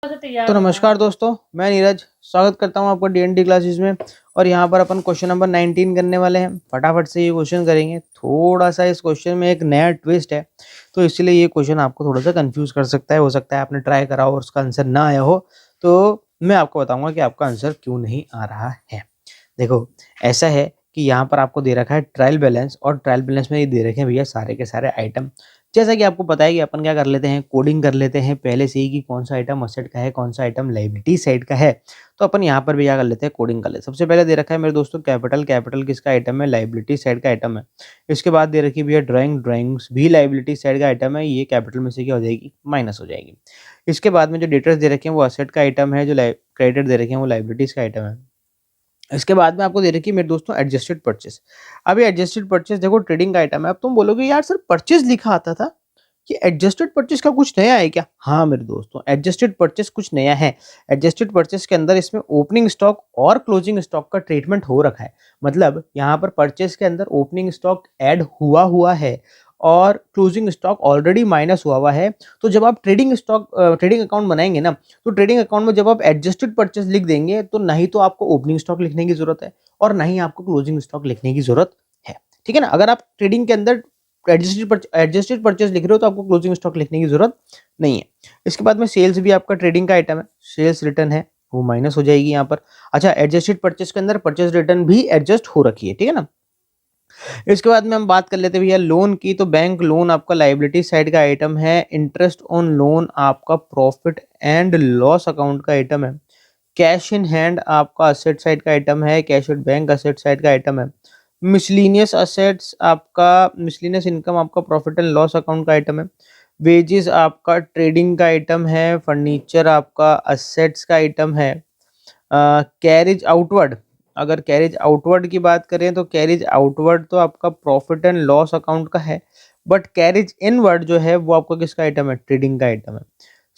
तो नमस्कार दोस्तों, मैं नीरज स्वागत करता हूं आपका डीएनडी क्लासेस में। और यहां पर अपन क्वेश्चन नंबर 19 करने वाले हैं। फटाफट से ये क्वेश्चन करेंगे। थोड़ा सा इस क्वेश्चन में एक नया ट्विस्ट है, तो इसलिए ये क्वेश्चन आपको थोड़ा सा कंफ्यूज कर सकता है। हो सकता है आपने ट्राई करा हो और उसका आंसर ना आया हो, तो मैं आपको बताऊंगा कि आपका आंसर क्यों नहीं आ रहा है। देखो, ऐसा है कि यहाँ पर आपको दे रखा है ट्रायल बैलेंस, और ट्रायल बैलेंस में ये दे रखे हैं भैया सारे के सारे आइटम। जैसा कि आपको पता है कि अपन क्या कर लेते हैं, कोडिंग कर लेते हैं पहले से ही कि कौन सा आइटम असेट का है, कौन सा आइटम लायबिलिटी साइड का है। तो अपन यहाँ पर भी क्या कर लेते हैं, कोडिंग कर लेते हैं। सबसे पहले दे रखा है मेरे दोस्तों कैपिटल। कैपिटल किसका आइटम है, लायबिलिटी साइड का आइटम है। इसके बाद दे रखी है भैया ड्राइंग। ड्राइंग्स भी लायबिलिटी साइड का आइटम है। ये कैपिटल में से क्या हो जाएगी, माइनस हो जाएगी। इसके बाद में जो डेटर्स दे रखे हैं वो असेट का आइटम है, जो क्रेडिट दे रखे हैं वो लायबिलिटीज का आइटम है। इसके बाद में आपको दे रखी है मेरे दोस्तों एडजस्टेड परचेस। अब ये एडजस्टेड परचेस देखो ट्रेडिंग का आइटम है। अब तुम बोलोगे यार सर परचेस लिखा आता था, कि एडजस्टेड परचेस का कुछ नया है क्या? हाँ मेरे दोस्तों, एडजस्टेड परचेस कुछ नया है। एडजस्टेड परचेस के अंदर इसमें ओपनिंग स्टॉक और क्लोजिंग स्टॉक का ट्रीटमेंट हो रखा है। मतलब यहाँ पर परचेस के अंदर ओपनिंग स्टॉक ऐड हुआ हुआ है और क्लोजिंग स्टॉक ऑलरेडी माइनस हुआ हुआ है। तो जब आप ट्रेडिंग अकाउंट बनाएंगे ना, तो ट्रेडिंग अकाउंट में जब आप एडजस्टेड परचेस लिख देंगे तो नहीं तो आपको ओपनिंग स्टॉक लिखने की जरूरत है और नहीं आपको क्लोजिंग स्टॉक लिखने की जरूरत है। ठीक है ना। अगर आप ट्रेडिंग के अंदर एडजस्टेड परचेस लिख रहे हो तो आपको क्लोजिंग स्टॉक लिखने की जरूरत नहीं है। इसके बाद में सेल्स भी आपका ट्रेडिंग का आइटम है। सेल्स रिटर्न है वो माइनस हो जाएगी यहाँ पर। अच्छा, एडजस्टेड परचेस के अंदर परचेस रिटर्न भी एडजस्ट हो रखी है। ठीक है ना। इसके बाद में हम बात कर लेते हैं भैया लोन की। तो बैंक लोन आपका लायबिलिटी साइड का आइटम है। इंटरेस्ट ऑन लोन आपका प्रॉफिट एंड लॉस अकाउंट का आइटम है। कैश इन हैंड आपका असेट साइड का आइटम है। Cash at bank asset side का आइटम है। मिसलिनियस असेट्स आपका, मिसलिनियस इनकम आपका प्रॉफिट एंड लॉस अकाउंट का आइटम है। वेजेस आपका ट्रेडिंग का आइटम है। फर्नीचर आपका असेट्स का आइटम है। कैरेज आउटवर्ड, अगर कैरेज आउटवर्ड की बात करें तो कैरेज आउटवर्ड तो आपका प्रॉफिट एंड लॉस अकाउंट का है। बट कैरेज इनवर्ड जो है वो आपका किसका आइटम है, ट्रेडिंग का आइटम है।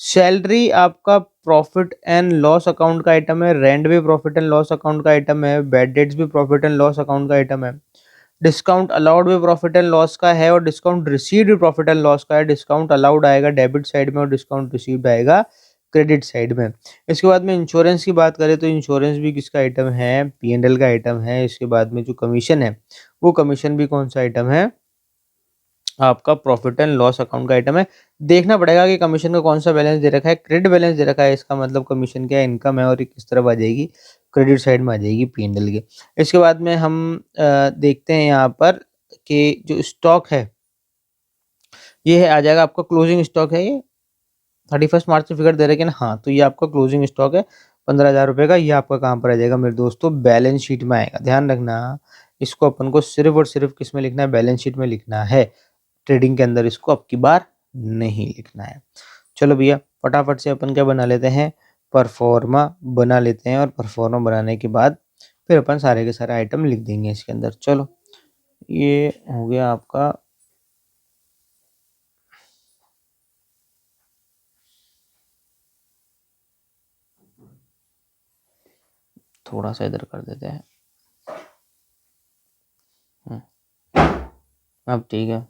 सैलरी आपका प्रॉफिट एंड लॉस अकाउंट का आइटम है। रेंट भी प्रॉफिट एंड लॉस अकाउंट का आइटम है। बैड डेट्स भी प्रॉफिट एंड लॉस अकाउंट का आइटम है। डिस्काउंट अलाउड भी प्रॉफिट एंड लॉस का है और डिस्काउंट रिसीव्ड भी प्रॉफिट एंड लॉस का है। डिस्काउंट अलाउड आएगा डेबिट साइड में और डिस्काउंट रिसीव्ड आएगा क्रेडिट साइड में। इसके बाद में इंश्योरेंस की बात करें तो इंश्योरेंस भी किसका आइटम है, पीएनएल का आइटम है। इसके बाद में जो कमीशन है वो कमीशन भी कौन सा आइटम है, आपका प्रॉफिट एंड लॉस अकाउंट का आइटम है। देखना पड़ेगा कि कमीशन का कौन सा बैलेंस दे रखा है। क्रेडिट बैलेंस दे रखा है, इसका मतलब कमीशन क्या इनकम है और ये किस तरफ आ जाएगी, क्रेडिट साइड में आ जाएगी पीएनएल के। इसके बाद में हम देखते हैं यहाँ पर कि जो स्टॉक है ये है आ जाएगा आपका क्लोजिंग स्टॉक है। ये 31 मार्च से फिगर दे रखे ना, हाँ तो ये आपका क्लोजिंग स्टॉक है 15,000 रुपये का। ये आपका कहाँ पर आ जाएगा मेरे दोस्तों, बैलेंस शीट में आएगा। ध्यान रखना, इसको अपन को सिर्फ और सिर्फ किस में लिखना है, बैलेंस शीट में लिखना है। ट्रेडिंग के अंदर इसको अब की बार नहीं लिखना है। चलो भैया फटाफट से अपन क्या बना लेते हैं, परफॉर्मा बना लेते हैं। और परफॉर्मा बनाने के बाद फिर अपन सारे के सारे आइटम लिख देंगे इसके अंदर। चलो ये हो गया आपका, थोड़ा सा इधर कर देते हैं। अब ठीक है।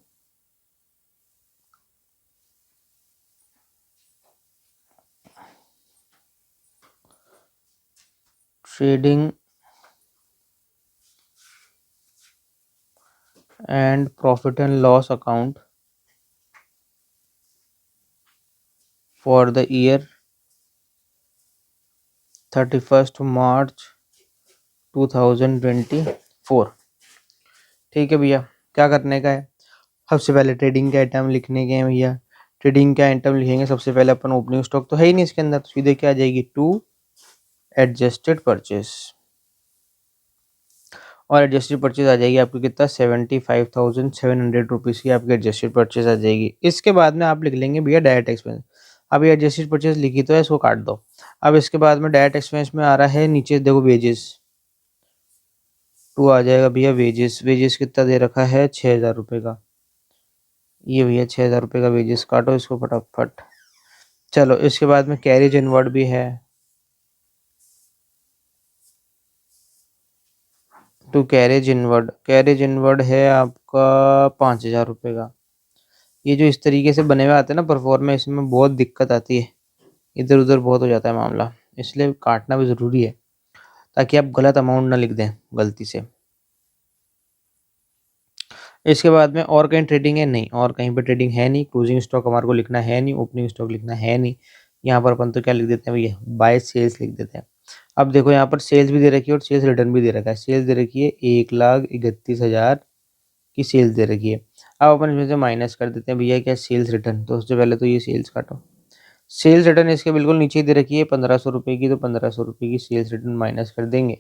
Trading and profit and loss account for the year 31st March 2024। ठीक है भैया, क्या करने का है, सबसे पहले ट्रेडिंग के आइटम लिखने के हैं भैया। ट्रेडिंग के आइटम लिखेंगे सबसे पहले अपन। ओपनिंग स्टॉक तो है ही नहीं इसके अंदर, तो सीधे क्या आ जाएगी, टू एडजस्टेड परचेस। और एडजस्टेड परचेज आ जाएगी आपकी कितना, 75,700 रुपीज़ की आपकी एडजस्टेड परचेज आ जाएगी। इसके बाद में आप लिख लेंगे भैया डायरेक्ट एक्सपेंस। अब ये एडजस्टेड परचेज लिखी तो है, इसको काट दो। अब इसके बाद में डायरेक्ट एक्सपेंस में आ रहा है नीचे देखो वेजेस, टू आ जाएगा भैया वेजेस। वेजेस कितना दे रखा है, 6,000 रुपये का। ये भैया 6,000 रुपये का वेजेस, काटो इसको फटाफट। चलो इसके बाद में कैरेज इनवर्ड भी है, to carriage inward. Carriage inward है आपका 5,000 रुपये का। ये जो इस तरीके से बने हुए आते हैं ना परफॉर्मेंस, इसमें बहुत दिक्कत आती है। इधर उधर बहुत हो जाता है मामला, इसलिए काटना भी ज़रूरी है ताकि आप गलत अमाउंट ना लिख दें गलती से। इसके बाद में और कहीं ट्रेडिंग है नहीं, और कहीं पे ट्रेडिंग है नहीं। क्लोजिंग स्टॉक हमारे को लिखना है नहीं, ओपनिंग स्टॉक लिखना है नहीं। यहाँ पर अपन तो क्या लिख देते हैं भैया, बाय सेल्स लिख देते हैं। अब देखो यहाँ पर सेल्स भी दे रखी है और सेल्स रिटर्न भी दे रखा है। सेल्स दे रखी है 1,31,000 की सेल्स दे रखी है। अब अपन इसमें से माइनस कर देते हैं भैया क्या, सेल्स रिटर्न। तो उससे पहले तो ये सेल्स काटो। सेल्स रिटर्न इसके बिल्कुल नीचे ही दे रखी है 1,500 की, तो 1,500 की सेल्स रिटर्न माइनस कर देंगे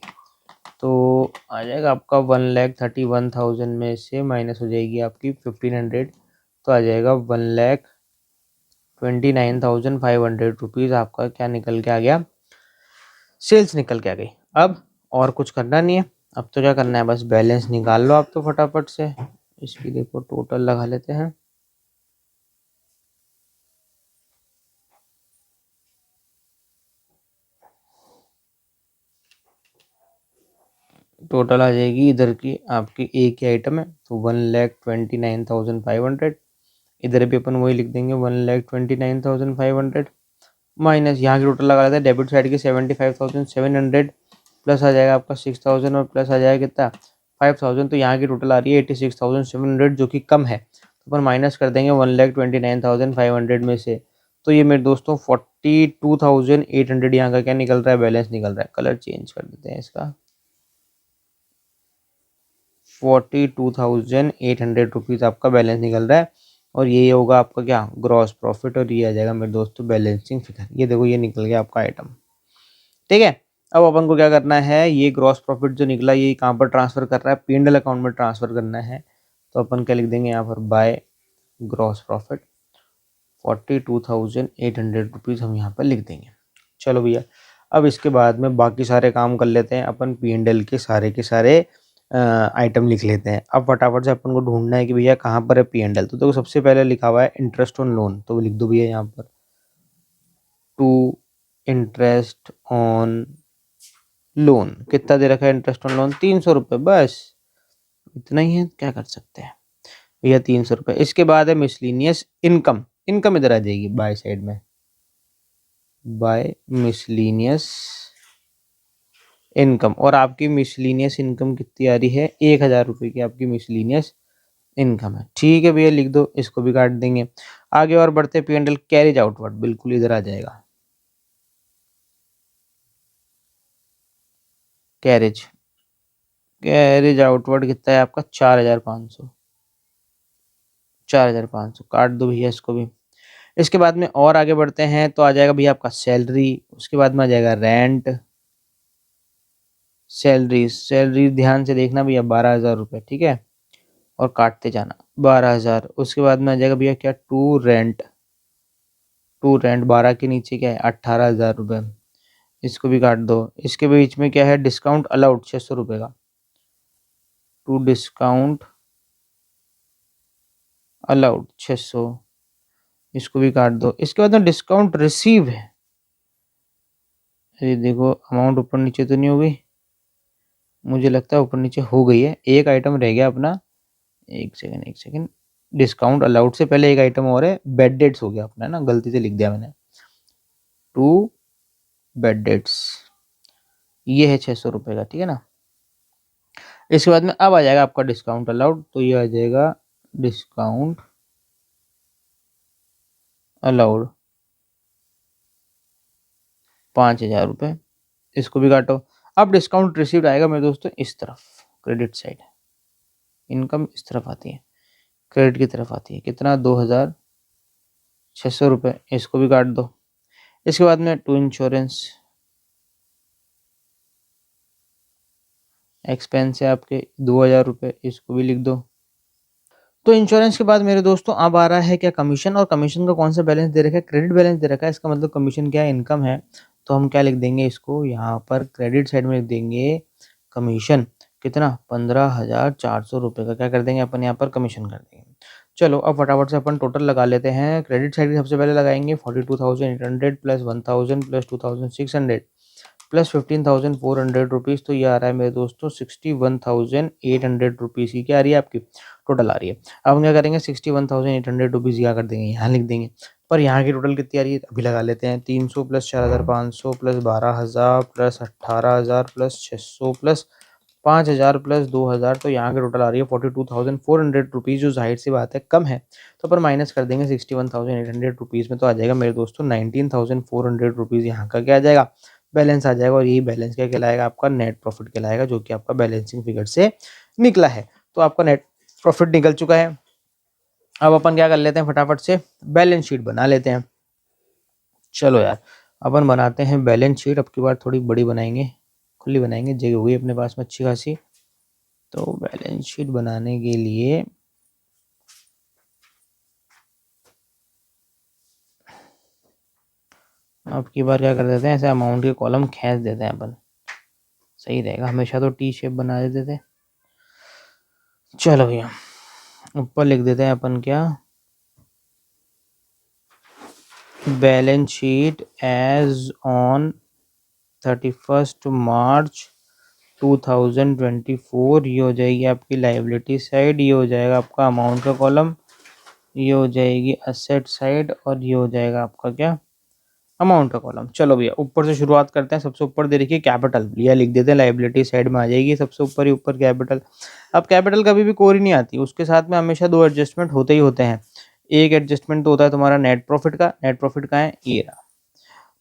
तो आ जाएगा आपका 1,31,000 में से माइनस हो जाएगी आपकी 1,500, तो आ जाएगा 1,29,500 रुपीज़ आपका क्या निकल के आ गया, सेल्स निकल के आ गई। अब और कुछ करना नहीं है, अब तो क्या करना है, बस बैलेंस निकाल लो आप तो फटाफट से। इसकी देखो टोटल लगा लेते हैं। टोटल आ जाएगी इधर की आपकी एक ही आइटम है तो 1,29,500। इधर भी अपन वही लिख देंगे 1,29,500 माइनस यहाँ की टोटल लगा लेते हैं डेबिट साइड की 75,700 प्लस आ जाएगा आपका 6,000 और प्लस आ जाएगा कितना 5,000, तो यहाँ की टोटल आ रही है 86,700 जो कि कम है, तो अपन माइनस कर देंगे 1,29,500 में से। तो ये मेरे दोस्तों 42,800 यहाँ का क्या निकल रहा है, बैलेंस निकल रहा है। कलर चेंज कर देते हैं इसका, 42,800 रुपीज़ आपका बैलेंस निकल रहा है और ये होगा आपका क्या, ग्रॉस प्रॉफिट, और ये आ जाएगा मेरे दोस्तों बैलेंसिंग फिगर। ये देखो ये निकल गया आपका आइटम, ठीक है। अब अपन को क्या करना है, ये ग्रॉस प्रॉफिट जो निकला ये कहाँ पर ट्रांसफर कर रहा है, P&L अकाउंट में ट्रांसफर करना है। तो अपन क्या लिख देंगे यहाँ पर, बाय ग्रॉस प्रॉफिट 42,800 रुपीज़ हम यहाँ पर लिख देंगे। चलो भैया, अब इसके बाद में बाकी सारे काम कर लेते हैं अपन, P&L के सारे आइटम लिख लेते हैं। अब फटाफट से अपन को ढूंढना है कि भैया कहाँ पर है P&L। तो देखो सबसे पहले लिखा हुआ है इंटरेस्ट ऑन लोन, तो लिख दो भैया यहाँ पर टू इंटरेस्ट ऑन लोन। कितना दे रखा है इंटरेस्ट ऑन लोन, 300 रुपये, बस इतना ही है, क्या कर सकते हैं भैया 300 रुपये। इसके बाद है मिसलिनियस इनकम, इनकम इधर आ जाएगी बाय साइड में, बाय मिसलिनियस इनकम। और आपकी मिसलिनियस इनकम कितनी आ रही है, 1,000 रुपये की आपकी मिसलिनियस इनकम है। ठीक है भैया लिख दो, इसको भी काट देंगे। आगे और बढ़ते P&L कैरेज आउटवर्ड, बिल्कुल इधर आ जाएगा कैरेज। कैरेज आउटवर्ड कितना है आपका, 4,500, 4,500 काट दो भैया इसको भी। इसके बाद में और आगे बढ़ते हैं तो आ जाएगा भैया आपका सैलरी, उसके बाद में आ जाएगा रेंट। सैलरी, सैलरी ध्यान से देखना भैया 12,000 रुपये, ठीक है, और काटते जाना 12,000। उसके बाद में आ जाएगा भैया क्या, टू रेंट, टू रेंट 12 के नीचे क्या है 18,000 रुपये, इसको भी काट दो। इसके बीच में क्या है, डिस्काउंट अलाउड 600 रुपये का, टू डिस्काउंट अलाउड 600, इसको भी काट दो। इसके बाद में डिस्काउंट रिसीव है, ये देखो अमाउंट ऊपर नीचे तो नहीं हो गई, मुझे लगता है ऊपर नीचे हो गई है। एक आइटम रह गया अपना, एक सेकंड एक सेकंड, डिस्काउंट अलाउड से पहले एक आइटम और है, बेड डेट्स हो गया अपना ना, गलती से लिख दिया मैंने, टू बेड डेट्स, ये है 600 रुपये का, ठीक है ना। इसके बाद में अब आ जाएगा आपका डिस्काउंट अलाउड, तो ये आ जाएगा डिस्काउंट अलाउड 5,000 रुपये, इसको भी काटो। अब डिस्काउंट रिसीव्ड आएगा मेरे दोस्तों इस तरफ, क्रेडिट साइड, इनकम इस तरफ आती है, क्रेडिट की तरफ आती है, कितना 2,600 रुपये, इसको भी काट दो। इसके बाद में टू इंश्योरेंस एक्सपेंस है आपके 2,000 रुपये, इसको भी लिख दो। तो इंश्योरेंस के बाद मेरे दोस्तों अब आ रहा है क्या, कमीशन। और कमीशन का कौन सा बैलेंस दे रखा है, क्रेडिट बैलेंस दे रखा है। इसका मतलब कमीशन क्या है, इनकम है। तो हम क्या लिख देंगे इसको, यहाँ पर क्रेडिट साइड में लिख देंगे कमीशन, कितना 15,400 रुपये का क्या कर देंगे अपन यहाँ पर कमीशन कर देंगे। चलो अब फटाफट से अपन टोटल लगा लेते हैं। क्रेडिट साइड सबसे पहले लगाएंगे 42,800 प्लस 1,000 प्लस 2,600 प्लस 15,400 रुपीज़, तो ये आ रहा है मेरे दोस्तों 61,800 रुपीज़ की क्या आ रही है आपकी टोटल आ रही है। अब हम क्या करेंगे 61,800 रुपीज़ क्या कर देंगे यहाँ लिख देंगे, पर यहाँ की टोटल कितनी आ रही है अभी लगा लेते हैं। 300 plus 4,500 plus 12,000 plus 18,000 plus 600 plus 5,000 plus 2,000, तो यहाँ की टोटल आ रही है 42,400 रुपीज़, जो जाहिर सी बात है कम है, तो पर माइनस कर देंगे 61,800 रुपीज़ में, तो आ जाएगा मेरे दोस्तों 19,400 रुपीज़ यहाँ का क्या आ जाएगा बैलेंस आ जाएगा। और यही बैलेंस क्या कहलाएगा आपका नेट प्रॉफिट कहलाएगा, जो कि आपका बैलेंसिंग फिगर से निकला है। तो आपका नेट प्रॉफिट निकल चुका है। अब अपन क्या कर लेते हैं फटाफट से बैलेंस शीट बना लेते हैं। चलो यार अपन बनाते हैं बैलेंस शीट, अब की बार थोड़ी बड़ी बनाएंगे, खुली बनाएंगे, जगह हुई अपने पास में अच्छी खासी। तो बैलेंस शीट बनाने के लिए अब की बार क्या कर देते हैं ऐसे अमाउंट के कॉलम खींच देते हैं अपन, सही रहेगा। हमेशा तो टी शेप बना देते थे। चलो भैया ऊपर लिख देते हैं अपन क्या बैलेंस शीट एज ऑन 31 मार्च 2024। ये हो जाएगी आपकी लाइबिलिटी साइड, ये हो जाएगा आपका अमाउंट का कॉलम, ये हो जाएगी असेट साइड, और ये हो जाएगा आपका क्या अमाउंट का कॉलम। चलो भैया ऊपर से शुरुआत करते हैं। सबसे ऊपर दे रखिए कैपिटल, यह लिख देते हैं लाइबिलिटी साइड में आ जाएगी सबसे ऊपर ही ऊपर कैपिटल। अब कैपिटल कभी भी कोरी नहीं आती, उसके साथ में हमेशा दो एडजस्टमेंट होते ही होते हैं। एक एडजस्टमेंट तो होता है तुम्हारा नेट प्रॉफिट का। नेट प्रॉफिट का है ये रहा।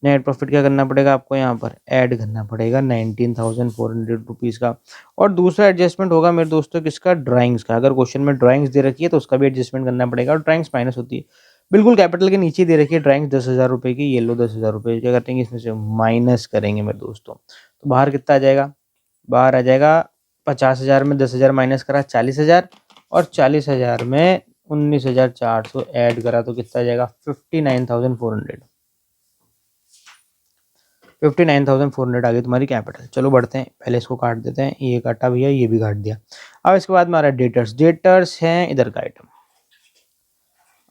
नेट प्रॉफिट क्या करना पड़ेगा आपको यहाँ पर ऐड करना पड़ेगा 19,400 रुपीज़ का। और दूसरा एडजस्टमेंट होगा मेरे दोस्तों किसका ड्राइंग्स का। अगर क्वेश्चन में ड्राइंग्स दे रखी है तो उसका भी एडजस्टमेंट करना पड़ेगा, और ड्राइंग्स माइनस होती है बिल्कुल कैपिटल के नीचे दे रखी है ड्राइंग्स 10,000 रुपये की। ये लो 10,000 रुपये क्या करेंगे इसमें से माइनस करेंगे मेरे दोस्तों, तो बाहर कितना आ जाएगा, बाहर आ जाएगा 50,000 में 10,000 माइनस करा 40,000, और 40,000 में 19,400 ऐड करा तो कितना आ जाएगा 59,400। 59,400 आ गई तुम्हारी कैपिटल। चलो बढ़ते हैं, पहले इसको काट देते हैं, ये काटा भैया, ये भी काट दिया। अब इसके बाद में आ रहा है डेटर्स। डेटर्स हैं इधर का आइटम,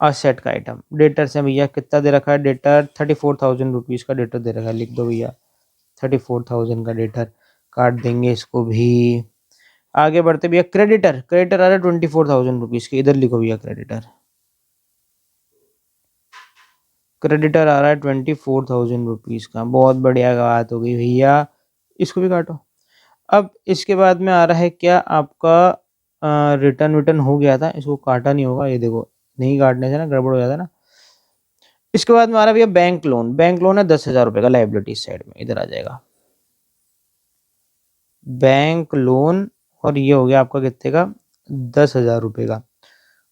असेट का आइटम। डेटर्स है भैया, कितना दे रखा है डेटर 34,000 रुपीज़ का डेटर दे रखा है, लिख दो भैया 34,000 का डेटर, काट देंगे इसको भी। आगे बढ़ते भैया क्रेडिटर। क्रेडिटर आ रहा है 24,000 रुपीज़ के, इधर लिखो भैया क्रेडिटर। क्रेडिटर आ रहा है 24,000 रुपीज़ का, बहुत बढ़िया बात हो गई भैया, इसको भी काटो। अब इसके बाद में आ रहा है क्या आपका रिटर्न विटर्न हो गया था, इसको काटा नहीं होगा, ये देखो नहीं काटने से ना गड़बड़ हो जाता ना। इसके बाद में आ रहा है भैया बैंक लोन। बैंक लोन है 10,000 रुपये का, लाइबिलिटी साइड में इधर आ जाएगा बैंक लोन, और ये हो गया आपका कितने का 10,000 रुपये का,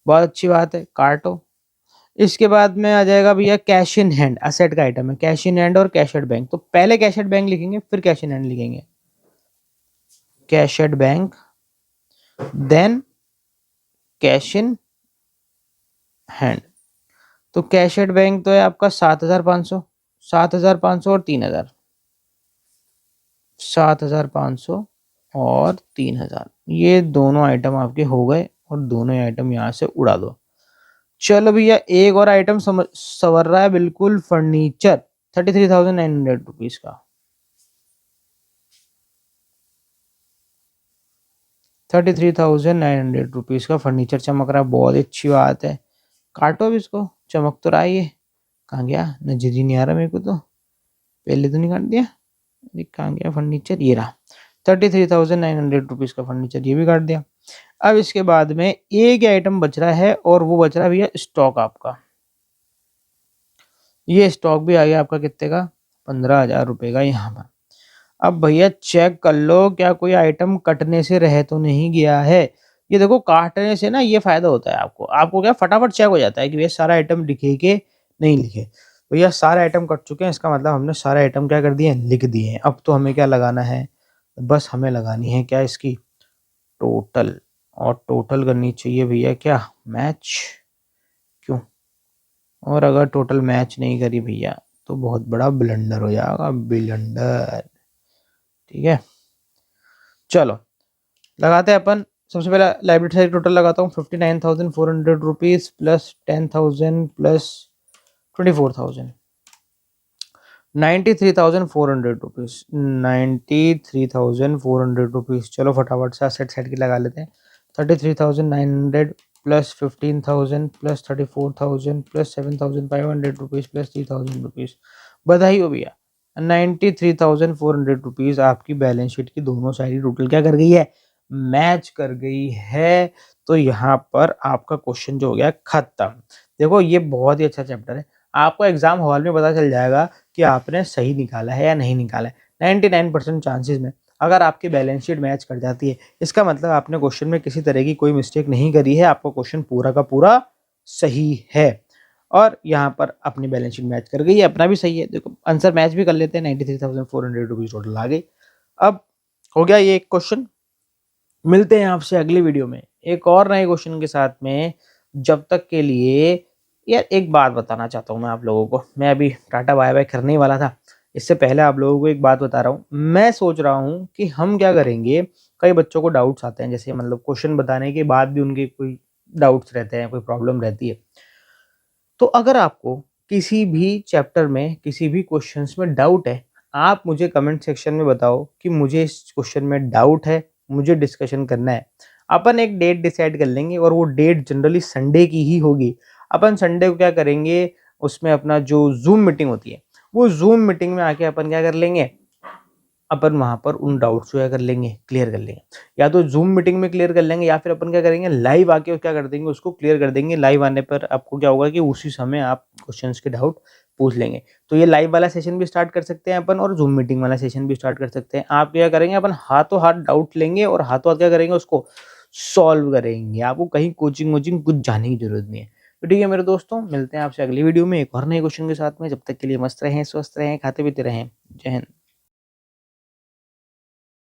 बहुत अच्छी बात है, काटो। इसके बाद में आ जाएगा भैया कैश इन हैंड, असेट का आइटम है कैश इन हैंड और कैश एट बैंक। तो पहले कैश एट बैंक लिखेंगे फिर कैश इन हैंड लिखेंगे, cash at bank then cash in hand. तो कैश एट बैंक तो है आपका 7,500, 7,500 और 3,000, 7,500 और 3,000, ये दोनों आइटम आपके हो गए, और दोनों आइटम यहाँ से उड़ा दो। चलो भैया एक और आइटम सवर रहा है बिल्कुल, फर्नीचर 33,900 रुपीज का, 33,900 रुपीज का फर्नीचर चमक रहा है, बहुत अच्छी बात है। काटो अब इसको, चमक तो रहा है ये, कहाँ गया नजर ही नहीं आ रहा मेरे को, तो पहले तो नहीं काट दिया, कहाँ गया फर्नीचर, ये रहा 33,900 रुपीज का फर्नीचर, ये भी काट दिया। अब इसके बाद में एक आइटम बच रहा है, और वो बच रहा है भैया स्टॉक आपका। ये स्टॉक भी आ गया आपका कितने का 15,000 रुपये का यहाँ पर। अब भैया चेक कर लो क्या कोई आइटम कटने से रह तो नहीं गया है। ये देखो काटने से ना ये फायदा होता है आपको, आपको क्या फटाफट चेक हो जाता है कि भैया सारा आइटम लिखे के नहीं लिखे। भैया सारे आइटम कट चुके हैं, इसका मतलब हमने सारे आइटम क्या कर दिए लिख दिए हैं। अब तो हमें क्या लगाना है, बस हमें लगानी है क्या इसकी टोटल, और टोटल करनी चाहिए भैया क्या मैच, क्यों, और अगर टोटल मैच नहीं करी भैया तो बहुत बड़ा ब्लंडर हो जाएगा, ब्लंडर। ठीक है चलो लगाते हैं अपन। सबसे पहले लाइब्रेरी साइड टोटल लगाता हूँ 59,400 रुपीज़ प्लस 10,000 प्लस 24,000, ₹93,400, ₹93,400। चलो फटाफट से सेट सेट की लगा लेते हैं। 33,900 plus 15,000 plus 34,000 plus 7,500 rupees plus 3,000 rupees. बधाई हो भैया, 93,400 रुपीज़ आपकी बैलेंस शीट की दोनों साइड टोटल क्या कर गई है, मैच कर गई है। तो यहाँ पर आपका क्वेश्चन जो हो गया खत्म। देखो ये बहुत ही अच्छा चैप्टर है, आपको एग्जाम हॉल में पता चल जाएगा कि आपने सही निकाला है या नहीं निकाला है। 99% चांसेस में अगर आपकी बैलेंस शीट मैच कर जाती है, इसका मतलब आपने क्वेश्चन में किसी तरह की कोई मिस्टेक नहीं करी है, आपका क्वेश्चन पूरा का पूरा सही है। और यहाँ पर अपनी बैलेंस शीट मैच कर गई है, अपना भी सही है। देखो आंसर मैच भी कर लेते हैं, 93,400 रुपीज़ टोटल आ गई। अब हो गया ये एक क्वेश्चन। मिलते हैं आपसे अगली वीडियो में एक और नए क्वेश्चन के साथ में। जब तक के लिए यार एक बात बताना चाहता हूँ मैं आप लोगों को, मैं अभी टाटा बाय बाय करने ही वाला था, इससे पहले आप लोगों को एक बात बता रहा हूँ। मैं सोच रहा हूँ कि हम क्या करेंगे, कई बच्चों को डाउट्स आते हैं, जैसे मतलब क्वेश्चन बताने के बाद भी उनके कोई डाउट्स रहते हैं, कोई प्रॉब्लम रहती है। तो अगर आपको किसी भी चैप्टर में किसी भी क्वेश्चंस में डाउट है, आप मुझे कमेंट सेक्शन में बताओ कि मुझे इस क्वेश्चन में डाउट है, मुझे डिस्कशन करना है। अपन एक डेट डिसाइड कर लेंगे और वो डेट जनरली संडे की ही होगी। अपन संडे को क्या करेंगे, उसमें अपना जो जूम मीटिंग होती है, वो जूम मीटिंग में आके अपन क्या कर लेंगे, अपन वहाँ पर उन डाउट्स को क्या कर लेंगे, क्लियर कर लेंगे। या तो जूम मीटिंग में क्लियर कर लेंगे, या फिर अपन क्या करेंगे, लाइव आके क्या कर देंगे, उसको क्लियर कर देंगे। लाइव आने पर आपको क्या होगा कि उसी समय आप क्वेश्चंस के डाउट पूछ लेंगे। तो ये लाइव वाला सेशन भी स्टार्ट कर सकते हैं अपन, और जूम मीटिंग वाला सेशन भी स्टार्ट कर सकते हैं। आप क्या करेंगे, अपन हाथों हाथ डाउट लेंगे और हाथों हाथ क्या करेंगे, उसको सॉल्व करेंगे। आपको कहीं कोचिंग वोचिंग कुछ जाने की जरूरत नहीं है। तो ठीक है मेरे दोस्तों, मिलते हैं आपसे अगली वीडियो में एक और नए क्वेश्चन के साथ में। जब तक के लिए मस्त रहें, स्वस्थ रहें, खाते पीते रहें। जय हिंद।